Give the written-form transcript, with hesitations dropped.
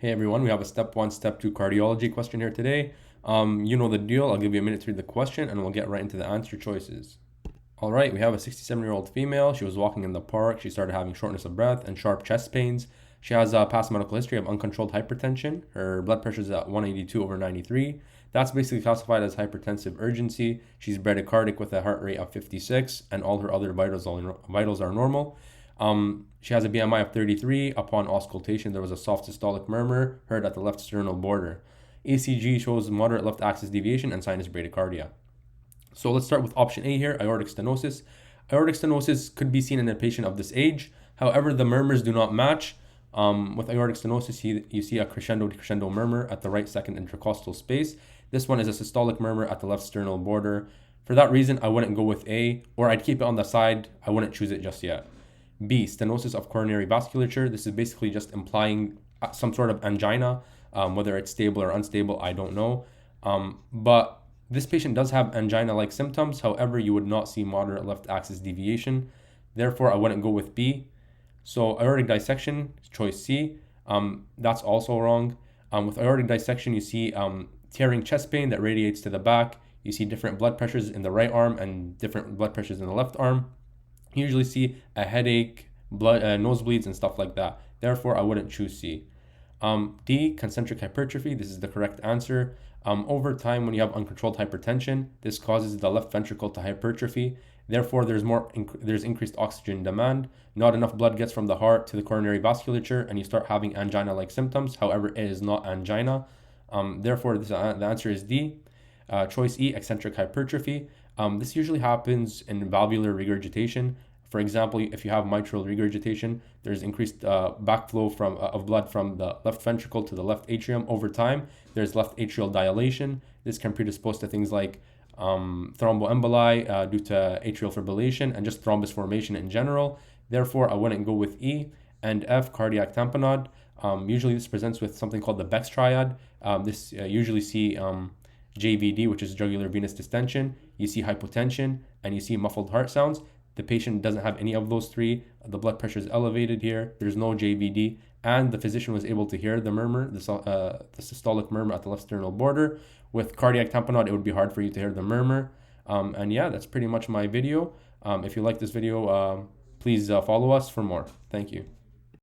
Hey everyone, we have a step 1, step 2 cardiology question here today. You know the deal. I'll give you a minute to read the question and we'll get right into the answer choices. All right, we have a 67-year-old female. She was walking in the park. She started having shortness of breath and sharp chest pains. She has a past medical history of uncontrolled hypertension. Her blood pressure is at 182/93. That's basically classified as hypertensive urgency. She's bradycardic with a heart rate of 56 and all her other vitals are normal. She has a BMI of 33. Upon auscultation, there was a soft systolic murmur heard at the left sternal border. ECG shows moderate left axis deviation and sinus bradycardia. So let's start with option A here, aortic stenosis. Aortic stenosis could be seen in a patient of this age. However, the murmurs do not match. With aortic stenosis, you see a crescendo-decrescendo murmur at the right second intercostal space. This one is a systolic murmur at the left sternal border. For that reason, I wouldn't go with A, or I'd keep it on the side. I wouldn't choose it just yet. B, stenosis of coronary vasculature. This is basically just implying some sort of angina. Whether it's stable or unstable, I don't know. But this patient does have angina-like symptoms. However, you would not see moderate left axis deviation. Therefore, I wouldn't go with B. So aortic dissection, choice C. That's also wrong. With aortic dissection, you see tearing chest pain that radiates to the back. You see different blood pressures in the right arm and different blood pressures in the left arm. You usually see a headache, nosebleeds, and stuff like that. Therefore, I wouldn't choose C. D, concentric hypertrophy. This is the correct answer. Over time, when you have uncontrolled hypertension, this causes the left ventricle to hypertrophy. Therefore, there's increased oxygen demand. Not enough blood gets from the heart to the coronary vasculature, and you start having angina-like symptoms. However, it is not angina. Therefore, the answer is D. Choice E, eccentric hypertrophy. This usually happens in valvular regurgitation. For example, if you have mitral regurgitation, there's increased backflow of blood from the left ventricle to the left atrium. Over time, there's left atrial dilation. This can predispose to things like thromboemboli due to atrial fibrillation and just thrombus formation in general. Therefore, I wouldn't go with E. And F, cardiac tamponade. Usually this presents with something called the Beck's triad. This usually see JVD, which is jugular venous distension. You see hypotension and you see muffled heart sounds. The patient doesn't have any of those three. The blood pressure is elevated here. There's no JVD, and the physician was able to hear the murmur, the systolic murmur at the left sternal border. With cardiac tamponade, it would be hard for you to hear the murmur. And yeah, that's pretty much my video. If you like this video, please follow us for more. Thank you.